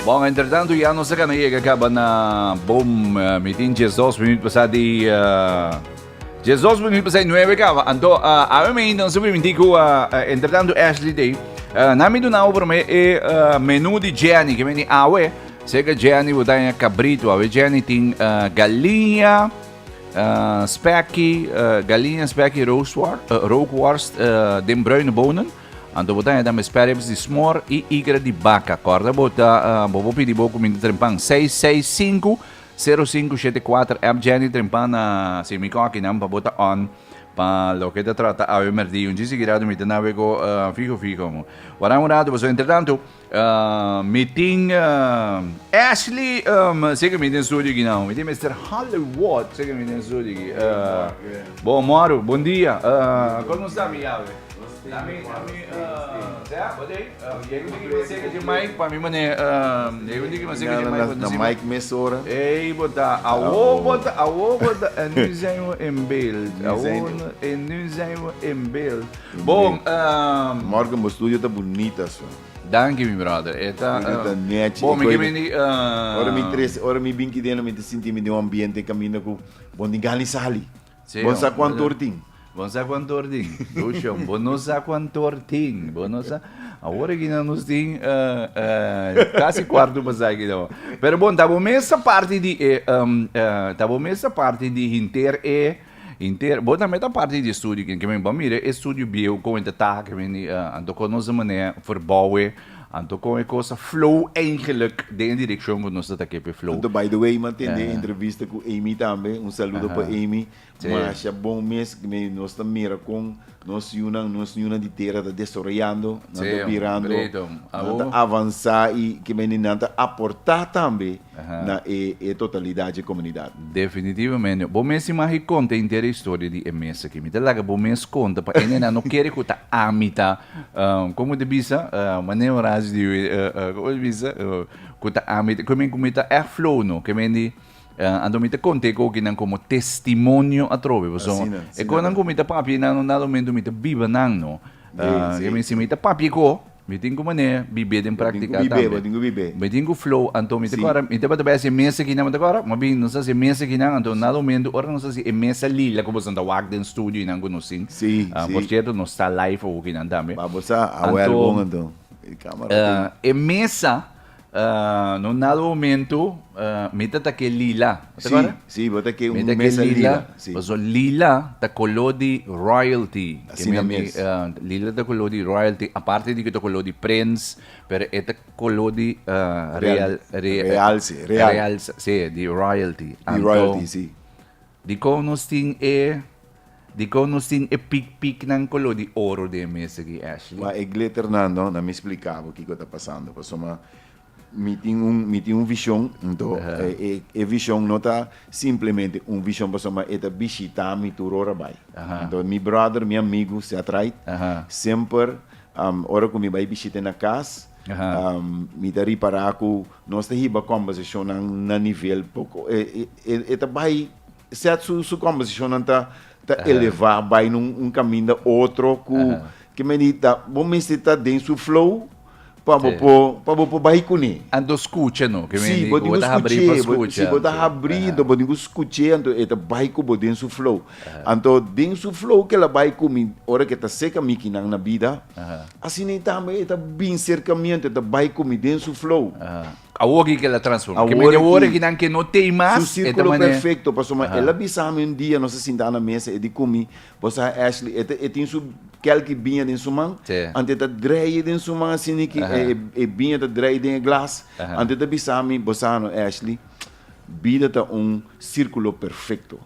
Bom, entretanto, já não sei quando é que acaba na bom meeting 18 minutos passado de 18 minutos passado 9 acaba. Então, a mim não sei me digo, entretanto, Ashley Day, na minha não para mim é menu de Jenny, que vem awe, sei que Jenny vai dar cabrito, awe Jenny tem galinha, galinha specky rookworst, den bruine bonen. Anto botan ya dame sperrips di smor e igra di bacca. Corda bota bobopi di boco min trempan 665 0574 app Jenny trempan si mi ko akin pa bota on pa lo que te trata a merdi un gisi girado mi tenave ko fico mo. Warang murado so entretanto meeting Ashley sige mi den studio ginao. Mi Mr. Hollywood sige mi den studio. Bom moro, bom dia. Como está mi ave? Kami, saya, boleh. Yang ini masih kerja mic, kami mana? Yang ini masih kerja mic. Na mic mesora. Awo bota, en nu zijn we in beeld. En nu zijn we in beeld. Bom, morgen mo studio tá bonita só. Dank je, brother. Bom, me que ora mi binki dentro me senti me de um ambiente caminho com bom de gali sali. Bom sa quanto orting. Bom sa quantorting. Lucio, bono sa quantorting. Bono sa... Agora que não nos tem quase quarto passagem não. Pero bom, tá bom essa parte de inter, bom também tá parte de estúdio que me bom mire, estúdio bio com ainda tá que me ando com nossa maneira verbouwen. Anto com a coisa flow eigenlijk de direção que nós está aqui para flow. By the way, mantendo entrevista com Amy também, saludo para Amy. Mas é bom mês que nós estamos mira com nós una de terra está desarrollando, nós está virando, nós está avançar e que nós está aportar também na totalidade da comunidade. Definitivamente. Bom mês mais conta inteira história de MS aqui. Me dá lá bom mês conta para ele não quer que tá amita, como de bisa, maneira de como de bisa, que tá amita, como tá é flow no, que me ando mita conte ko ginang como testimonio atrobe so e ko nang kumita papi nang nalo mendo mita biba nang no kami si mita papi ko miting ko mane bibe din praktika bibe miting ko flow anto mita ko ara mita ba si mesa kina mata ko ara mabi no sa si mesa kina anto nalo mendo ora no sa si mesa lila ko bosan da wag den studio nang gunosing por cierto no está live o kinandame babosa awel bom anto cámara mesa no dado momento, meta que lila. Sí, bota que mesa lila. So lila ta color de royalty. Lila ta color de royalty. Aparte de que ta color de prince, pero esta color de real, sí, de royalty. De royalty, sí. Di ko nos ting pic ng color de oro de mesa que Ashley. Ma glitter nando, na me explicava o que está passando. Passou me tinha visão, então a visão não está simplesmente visão para é visitar me turora vai. Então meu brother, meu amigo se atrai, sempre hora que me vai visitar na casa, me dá reparar que nós temos uma conversação na nível pouco, vai certo sua conversação não tá elevar vai num caminho outro que me dá bom me está dentro do flow. Para baixo ni. Ando escucha no, que sim, pode abrir, pode escutar, então é baixo por dentro do flow. Então dentro do flow que ela vai comigo, hora que está seca me que na vida, assim nem também é bem cercamento, é baixo comigo dentro do flow. A hora que ela transforma, que me hora que não tem mais, o círculo perfeito, passou ela bisama um dia nós sentar na mesa e de comer, você Ashley, é tem que vinha dentro do man, ante da dreie dentro do man assim que é vinha da dreie dentro do glass, ante da bisama você Ashley, vida tá círculo perfeito.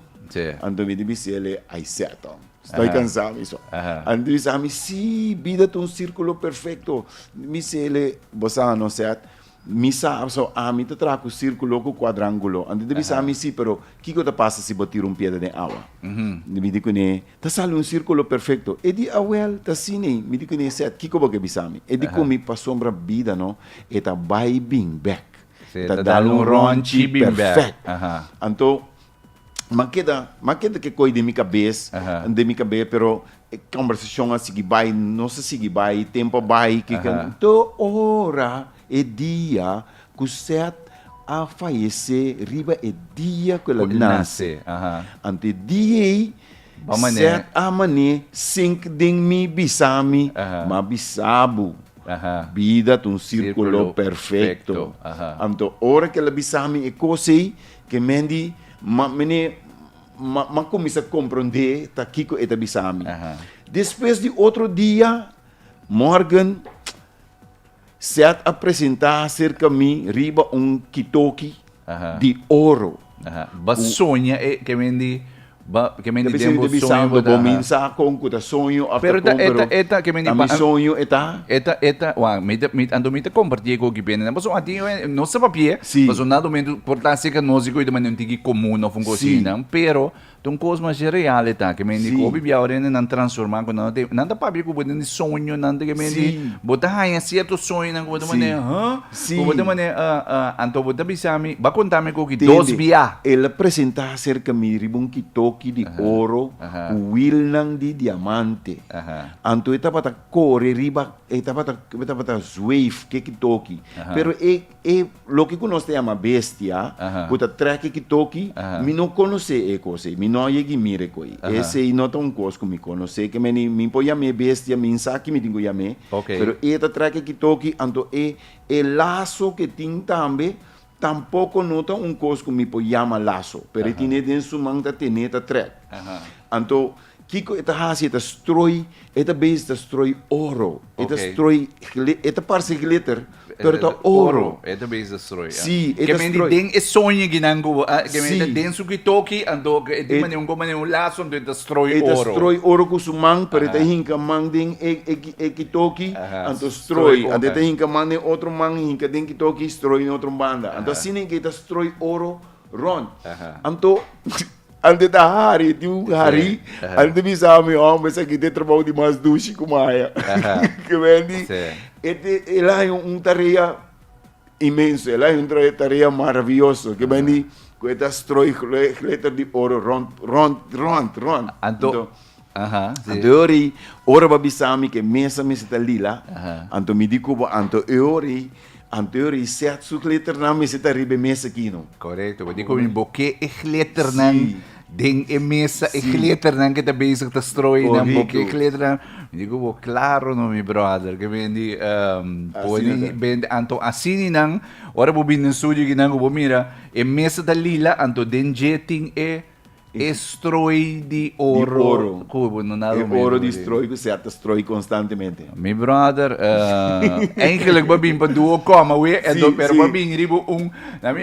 Ante me disse ele aí certo. Estou cansado isso. Ante bisama sim, vida tá círculo perfeito. Me disse ele você não certo. Misa so mi te trago círculo com quadrangulo. Ante de bisa mi si pero kiko te passa se botar piedra de água. Me digo ne, ta sale círculo perfeito. E di awel ta sine, me digo ne set kiko boke bisa mi. E di comi pa sombra vida no, e ta vai bing back. Ta dalo ronchi bing back. Anto makeda que coi de minha cabeça, pero conversação a seguir vai, não se seguir vai, tempo vai que to ora e dia Kuset a falecer riba e dia que ela Nasce. nasce. Aha. Ante dia Bamané. set a mané sink ding mi bisami Aha. ma bisabu. Aha. Vida um círculo Círculo perfeito. perfeito. Aha. Anto ora que ela bisami e cosei que mendi ma começa a compreender tá kiko eta bisami. Aha. Depois de outro dia, Morgan se apresentar cerca de mim, riba kitoki Aha. de ouro. Aha. Ba sonha que mendi que mendi Depois tempo de sonho bisamo, ba bom minsa com que sonho, Pero eta que mendi mi sonho eta. Eta, ando me compartilhar com o que pena, mas ati não se papie, Sim. mas nada momento portar-se que nós igual de maneira que comum não funciona, pero então coisa mais real tá, que me digo, bibi agora não transformar com nada papie com o sonho, nada que me digo, botar aí certo sonho na coisa maneira, Sim. coisa maneira, anto botar bisami, vai contar-me com que dois via. Ele apresentar cerca de mim, riba kitoki de ouro, wilnang de diamante. Anto eta bata core riba, eta bata zwave que kitoki. Pero lo que nós chama bestia, bota traque kitoki, mi não conhece e coisa, mi não llegue mire coi. Esse não tão coisa que me conhece, que me põe a minha bestia, me saque me tenho a me. Pero eta traque kitoki, anto laço que tem também. Tampouco nota coisa que me chama laço, pero tiene dentro su manga teneta track. Então, Kiko eta hasi eta stroi, eta base eta stroi oro, eta stroi, eta parse glitter, pero eta oro. Eta base destroy. Sim, que eta me stroi. den é sonho que nango, que me Sim. den su que toque, ando que de maneira laço de destroy Eta oro. stroi oro com su mang, pero eta hinka mang ding kitoki, anto stroi. Ante eta hinka mang ding outro mang, hinka ding kitoki, stroi em outro banda. Anto assim que eta stroi oro ron. Anto ante da hari, tiu hari, ante bisa mi mas aqui de trabalho de mais duche com maia. Que vendi. Ela é tarefa imenso, ela é tarefa maravilhosa, que vendi com esta stroi glitter de ouro ron. Anto Anteori, ora babisami que mesa está lila. Anto me digo, anteori set su glitter na mesa está ribe mesa aqui no. Correto, want dico in boke e glitter nang ding e mesa e glitter nang kita bezig te strooien nang boke e glitter nang. Digo, bo claro no mi brother, que vendi poni ben anto asini nang ora bo bin studio ginang bo mira e mesa da lila anto den jetting e stroi di oro. Cubo, non ha oro di stroi, que certa stroi constantemente. Mi brother, eigenlijk babin pa duo coma we en do per babin ribo na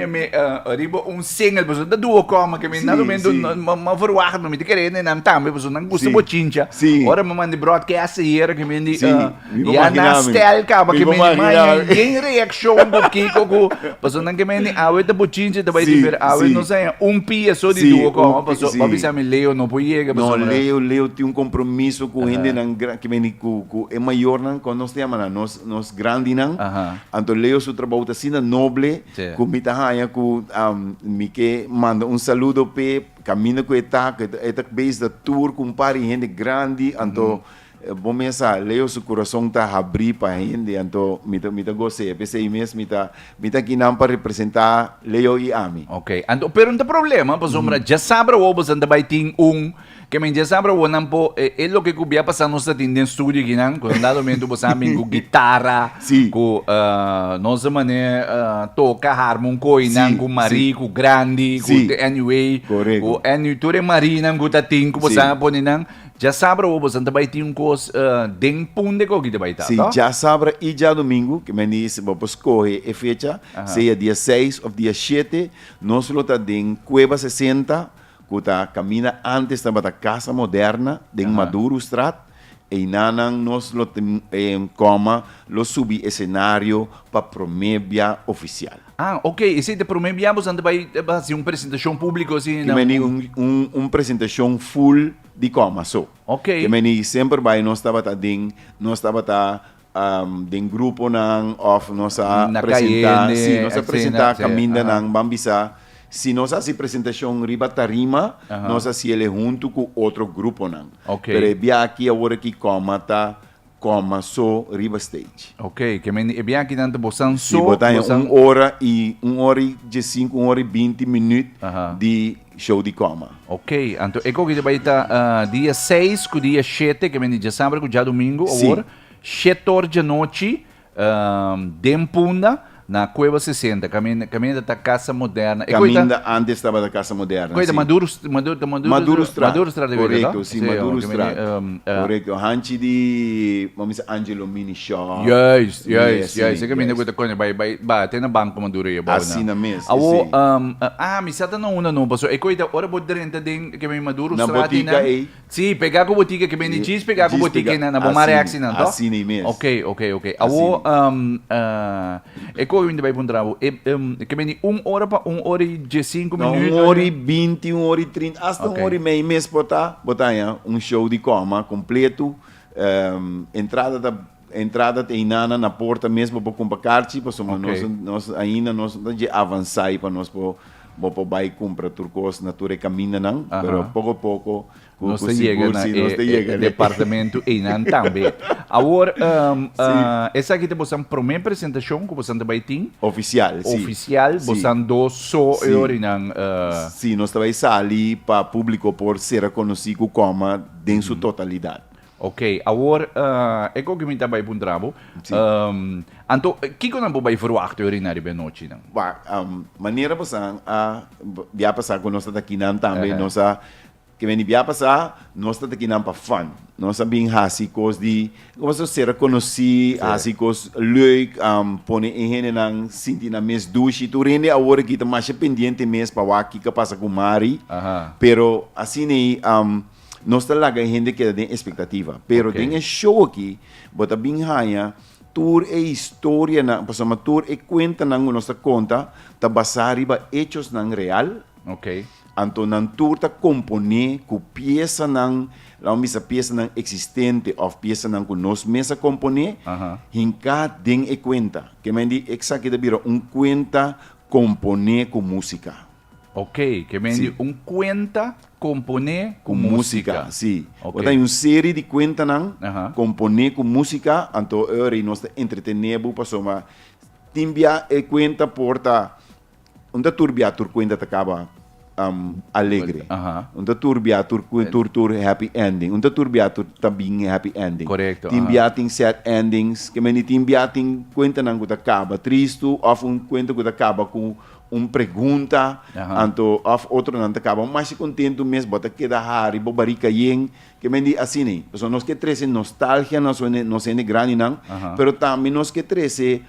ribo single pa so da duo coma que me nado mendo ma verwacht me te querendo nam tambe pa so nang gusto bo chincha. Ora me mandi broadcast hier que me di ja na stel ka ba que me di geen reaction bo kiko ko pa so nang que me di awe te bo chincha da vai per awe no sei pia so di duo coma pa so babi sa me Leo no poiega. No, Leo tem compromisso com ele que vem com é maior não quando nós temos nós grande não. Então Leo seu trabalho está sendo noble, com me tá aí com me que manda saludo pe caminho com eta base da tour com pari gente grande, então bom mesa Leo seu coração tá abrir para gente, então me tá gostei, pensei mesmo me tá aqui não para representar Leo e Ami. Okay, então pero não tem problema, pues sombra já sabe o pues anda vai ting que me já sabe o não po é lo que cubia passando nos atendendo estúdio aqui não, quando dado momento pues amém com guitarra, com nossa maneira toca harmonico e não com marico grande, com anyway, com anyway tudo marina com tating com pues pone não. Já sabe o você vai ter coisa den punde que kita vai estar. Sim, já sabe e já domingo que me diz vamos correr a fecha, seja dia 6 ou dia 7, nós lota den Cueva 60, que tá camina antes da casa moderna den Maduro Strat e nanang nós lota coma lo subi cenário para promébia oficial. Ah, ok. E se te promediamos, anda vai fazer uma apresentação pública assim? Que me uma apresentação full de coma só. Ok. Que me sempre vai nós estava den grupo nang of nossa apresentar, sim, nós apresentar caminho nang bambisa. Se nós assim apresentação riba tarima, nós assim ele junto com outro grupo nang. Ok. Pero bia aqui agora que coma tá coma so riba stage. Ok, que men e bem aqui tanto bosan Se so, botar bosan... 1 hora e 20 minutos Aham. de show de coma. Ok, então é que vai estar dia 6 com dia 7, que men dia sábado com dia domingo, Sim. agora 7 horas de noite, Dempunda, na Cueva 60, caminho da Casa Moderna. Caminho antes estava da Casa Moderna. Coisa sim. Maduro Strada. Maduro Strada, Correto, sim, Maduro que Strada. Correto. Hanchi de, vamos dizer, Angelo Mini Shop. Yes. Yes, Você caminha com a coisa, vai, tem na banco Maduro aí, Assim na mesa, Awo, sim. me sata não, pastor. E coisa, ora pode renta den que me Maduro Na Strada, botica aí. Sim, pegar com a botica que vem de pegar com a botica na Bomare Accident, to? Assim na mesa. Ok. Awo, e como ainda vai puntravo, que vem 1 hora e 5 Não, minutos. 1 hora e 20, 1 hora e 30, hasta Ok. 1 hora e meia mês botar show de coma completo, entrada tem na porta mesmo para comprar carta, Ok. nós ainda nós de avançar para nós para vai comprar turcos na ture caminha não, Aham. pero pouco a pouco Nós chega na nós chega, né? departamento e não também. Agora, essa aqui temos uma primeira apresentação que você vai ter. oficial, sim. Oficial, Sim. você andou só Sim. e não... Sim, nós também ali para público por ser reconhecido como em sua totalidade. Ok, agora, é que me vai para um trabalho. Sim. Então, o que não vai verwachten urinário bem noite? Não? Maneira a via passar com nós aqui não também Aham. nós que vem via passar nós aqui não para fun nós bem hasicos de como ser reconhecido hasicos leuk pone em rene não sentir na mes duche tu rende agora que tá mais pendiente mes para aqui que passa com Mari Aham. pero assim nem nós tá lá gente que tem expectativa pero Ok. tem show aqui bota bem raia tour e história na passama tour e conta na nossa conta tá basar riba hechos nang real Ok. anto nan tour ta compone ku pieza nang la misa pieza nang existente of pieza nang ku nos mesa compone Aham. hinka den e cuenta que me di exacto de biro un cuenta compone com música Ok, que vem Sim. cuenta, compone com música, sim. Ok. Tem uma série de conta não, Aham. compone com música, então eu nós entretenemos para soma timbia e conta porta, onde turbia tur conta acaba alegre, Aham. onde turbia tur happy ending, onde turbia tur também happy ending. Correcto, Timbia tem sad endings, que meni timbia tem conta não que acaba triste, ou conta que acaba com pergunta, Aham. anto of outro não acaba mais contento mesmo, bota que da hari, bobarica yen, que me di assim nem, so nós que trece nostalgia, nós é grande não, Aham. pero também nós que trece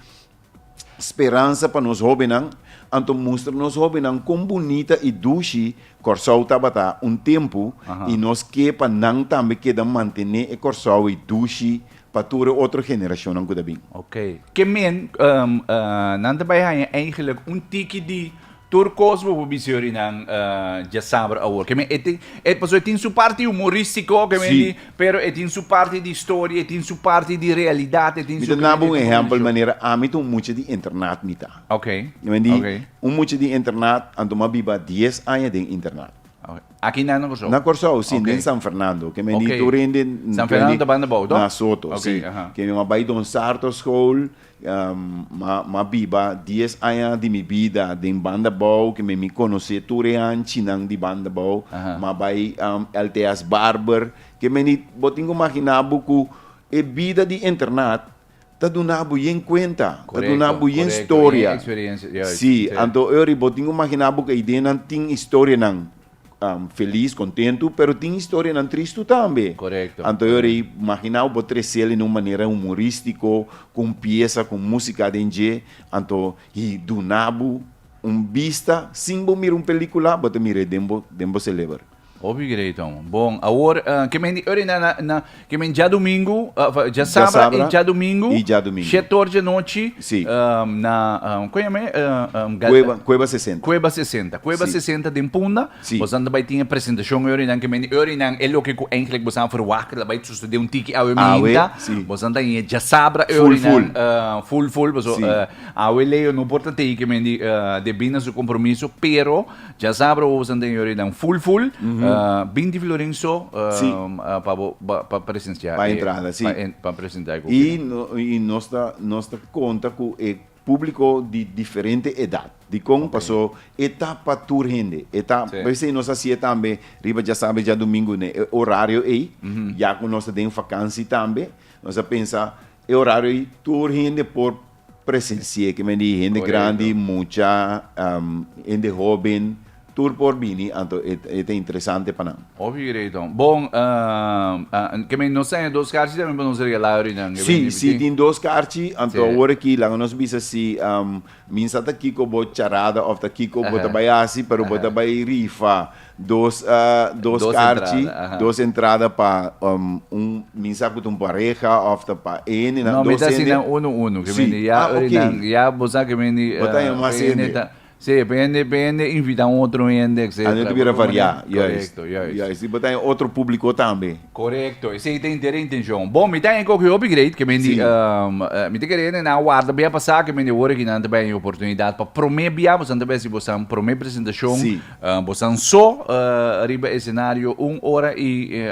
esperança para nós jovens não, anto mostra nós jovens não com bonita e duche, corsau tabata tempo, Aham. e nós que para não também queda manter e corsau e duche para toda outra geração não cuida bem. Oké. Kemen, nanti eigenlijk een tiki di turcos we bisuri ng Jasaber Award. Kemen, paso in su parte umoristico, kemen Sì. di, pero in su parte di storia, in su parte di realidad, in Mita su na bom exemplo maneira amito muito de internet mita. Oké. Di Oké. muito de internet ando mabiba 10 anos de internet. Aqui na no so. Na Corsau, sim, Ok. em São Fernando, que me Ok. di turinde San Fernando da Banda Bau, to? na Soto, Ok, sim. aha. Que me vai Don Sarto School, mabiba 10 anos de minha vida de Banda Bau, que me conhece turean chinang de Banda Bau, Aha. mabai LTS Barber, que me ni botingo imaginabo que e vida de internet tá donabo em conta, tá Correcto, donabo em correcto, história. em experiência, yes, Sim, sim. então eu botingo imaginabo que a ideia não tem história não feliz, contento, pero tem história não triste também. Correcto. Então eu imaginava botar ele de uma maneira humorística, com pieza, com música dentro, então e donabo vista, sim, bom mirar película, botar mire dembo celebra. Óbvio direito, bom. Agora, que men que men já domingo, já sábado sabra e já domingo. e já domingo. 7 horas da noite. Sim. Na como é? Cueva 60. Cueva 60. Cueva Sim. 60 de Punda. Sim. Você anda vai ter apresentação hoje que men é o que eigenlijk você anda verwachten, vai tu estudar tiki ao minha. sim. Você anda em já sabra full, você Sim. ao leo não importa que men de bina seu compromisso, pero já sabra você anda em full. Bindi Florenzo Sim. para presenciar. Para entrada, sim. Para apresentar. E nós conta com o público de diferente idade. De como passou etapa tour rende. Por isso nós assim também, riba já sabe já domingo né, horário aí, já que nós temos vacância também, nós pensa é horário aí tour rende por presencia que me diz gente grande, muita, gente jovem, tour por bini, então é interessante para nós. Óbvio, então. Bom, que me não sei, dois cartas também para não ser regalado, não? Sim, tem dois cartas, então agora aqui, lá nós vimos assim, minha tá aqui com o charada, ou tá aqui com o tabayasi, para o tabayai rifa, dois cartas, duas entradas para minha com um pareja, ou para N, não, mas assim, uno, que me já você que me botar mais Sim, depende, invita outro gente, etc. A gente vira variar, correto, e botar outro público também. Correto, esse tem intenção. Bom, me tem qualquer upgrade que me te querendo na guarda bem passar que me hora que não tem oportunidade para prometer, você também se você prometer apresentação, você só arriba cenário 1 hora e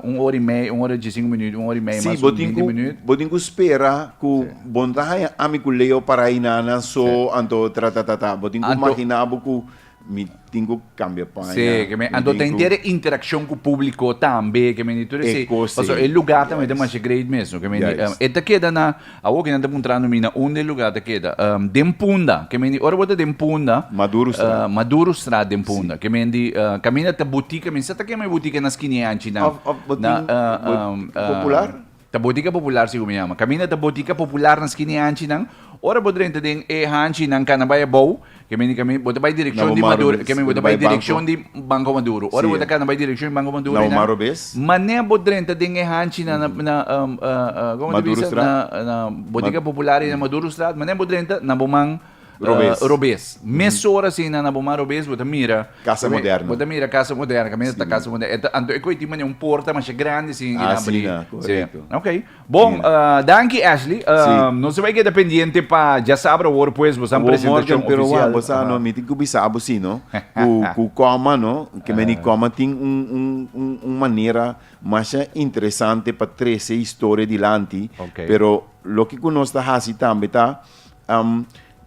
1 hora e meia, 1 hora e 5 minutos, 1 hora e meia, mais 20 minutos. Botem que espera que bom tá amigo Leo para ir na só ando trata, botem que imaginar que me tenho cambia para sim, que me ando tem ter interação com o público também, que me diz assim, mas o lugar também é mais grande mesmo, que me eta queda na a o que não está mostrando mina onde lugar tá queda Dempunda, que me ora bota Dempunda, Maduro Strada Dempunda, que me di caminha ta boutique, me sata que me boutique na esquina antes na popular. Ta botica popular se chama. Caminha ta botica popular na esquina antes nang. Ora bodrente den e hanchi nang kanabaya bow. Kami bota by direction di Maduro. Kami bota by direction di Banco Maduro. Ora bota kanabay direction di Banco Maduro. Na Marobes. Mané bodrente den e hanchi na como diz na botica popular na Maduro Strada. Mané bodrente na Bumang Robes. Mesora assim na Bumang Robes bota mira. Casa moderna. Bota mira casa moderna. Kami ta casa moderna. Ando e coi timane porta mas grande assim. Correto. Ok. Bom, danke Ashley. Não se vai quedar pendiente para já saber o pues você apresentação oficial. Você não me tem que bisar assim, não? O coma, não? Que me coma tem maneira mais interessante para trazer história dilante. Pero lo que nós está fazendo também tá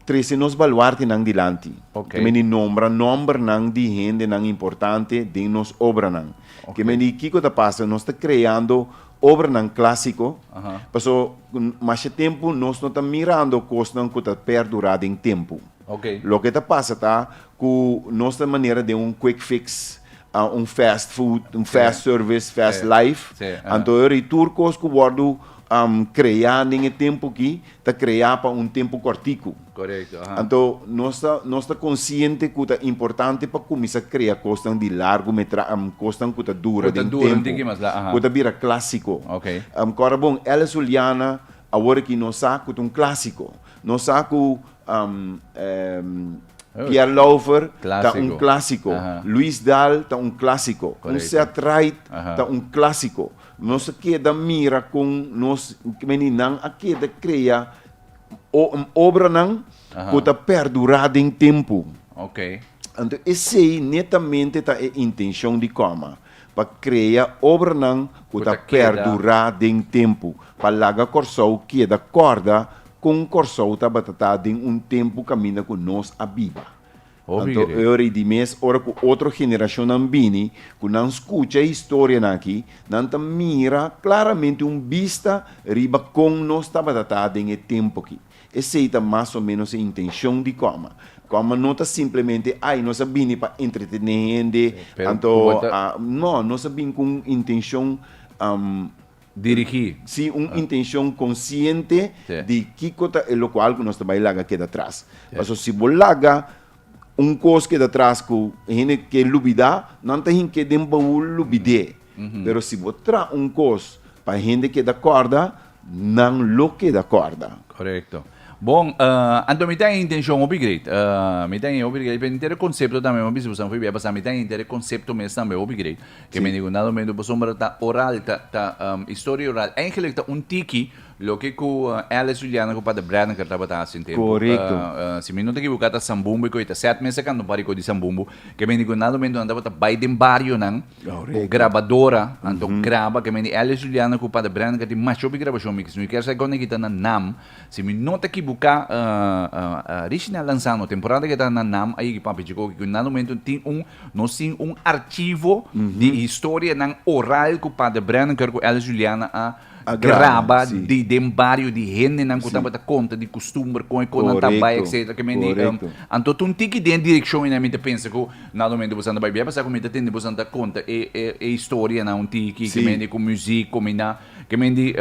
trazer nos baluarte nang dilante. Que me nombra nang de gente nang importante de nos obra nang. Que me kiko tá passa nós está criando obra nang clássico. Passou mais tempo nós não tá mirando coisas nang que tá perdurado em tempo. Lo que tá passa tá com nossa maneira de quick fix, fast food, fast service, fast life. Então eu retorno coisas que guardo criar em tempo que tá criar para tempo cortico. Correto. Então nós tá consciente que é importante para começar a criar coisas de largo metragem, coisas que tá dura de tempo. Que tá vira clássico. Agora bom, ela Juliana agora que nós sabe que clássico. Nós sabe que Pierre Laufer tá clássico. Luís Dahl tá clássico. Sertrait tá clássico. Nós queda mira com nós meninang aqui da cria obra nang que tá perdurada em tempo. Então esse netamente tá a intenção de como para criar obra nang que tá perdurada em tempo para laga corsou que da corda com corsou tá batata em tempo caminha com nós a viva. Então, eu de mês, ora com outra geração não vini, que não escuta a história aqui, não mira claramente vista riba com nós estava tratado em tempo aqui. Essa é mais ou menos a intenção de como. Como não está simplesmente, nós vini para entretenimento, então, não, nós vini com intenção dirigir. Sim, intenção consciente de que coisa é o qual nós trabalhamos aqui atrás. Mas se você coisa que atrás que gente que lubida, não tem que dembaú lubide. Pero se você traz coisa para gente que da corda, não lo que da corda. Correto. Bom, então me tem intenção upgrade. Me tem upgrade para ter conceito também, mas se você não foi bem passar, me tem ter conceito mesmo também upgrade. Que me digo nada menos para sombra tá oral, tá história oral. Eigenlijk tá tiki lo que com Alice Juliana com para Brandon que estava assim tempo. Correto. Se me não te equivocar tá Sambumbo e coita 7 meses quando pari ko di Sambumbo, que me digo nada momento andava tá Biden barrio nang gravadora, ando grava que me di Alice Juliana com para Brandon que tem mais sobre gravação mix, não quer saber quando kita na NAM, se me não te equivocar original lançando temporada que tá na NAM aí que papi chico que nada momento tem nós tem arquivo de história nang oral com para Brandon que com Alice Juliana a grava de dembario de gente nang ko tamba ta conta de costume com não tabay etc que me di anto tun tiki den direção e na mente pensa ko nada momento você anda vai bem passar com me tende você anda conta história na tiki que me di com música com na que me di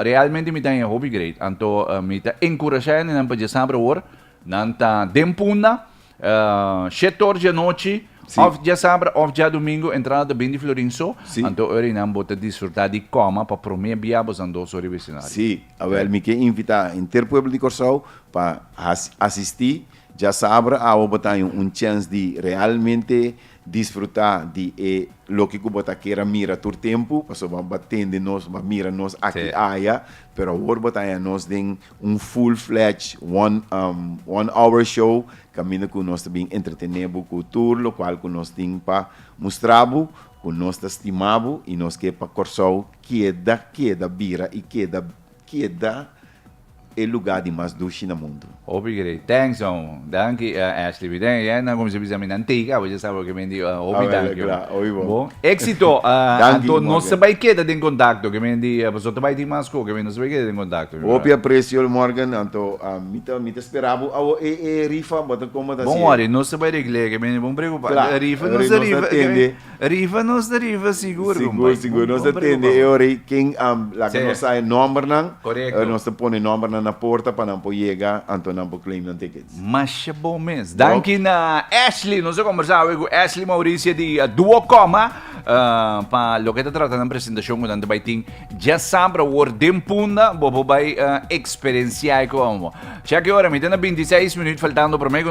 realmente me tem hobby great anto me ta encorajar nang pa sabra or nanta dempuna 7 horas da noite. Of dia sábado, of dia domingo, entrada bem de Florenço. Então, eu não vou desfrutar de coma para prometer biabos andou sobre o vecindário. Sim, eu me quero invitar inteiro pueblo de Corsau para assistir. Já sábado, eu vou ter chance de realmente desfrutar de lo que eu queira mira todo tempo, para batendo nós, mira nós aqui aia, pero agora botar nós tem full-fledged one hour show, caminho que nós também entretenemos com o tour, lo qual que nós tem para mostrar, que nós estimamos e nós quer para Corsau que é da bira e que é da o lugar de mais doce no mundo. Obrigado. Thanks, danke, Ashley. Yan, como se diz a minha antiga, você sabe que me diz, bom, éxito. Então, não se vai quedar em contato, que me diz, você vai ter mais coisa, que não se vai quedar em contato. Opia preço, Morgan, então, me esperava, rifa, bota como assim. Bom, olha, não se vai regler, que me diz, bom preocupar. Rifa não se rifa, rifa não se rifa, seguro. Seguro, não se atende. Eu quem, lá que nós sai número, correto. Nós põe número na porta para não poder chegar, então não pode claim no tickets. Mas é bom mesmo. Danke na Ashley, nós conversamos com Ashley Maurício de Duocoma para o que está tratando da apresentação que nós vai ter já sabe o ordem punda, vou vai experienciar como. Já que agora me tem 26 minutos faltando para mim,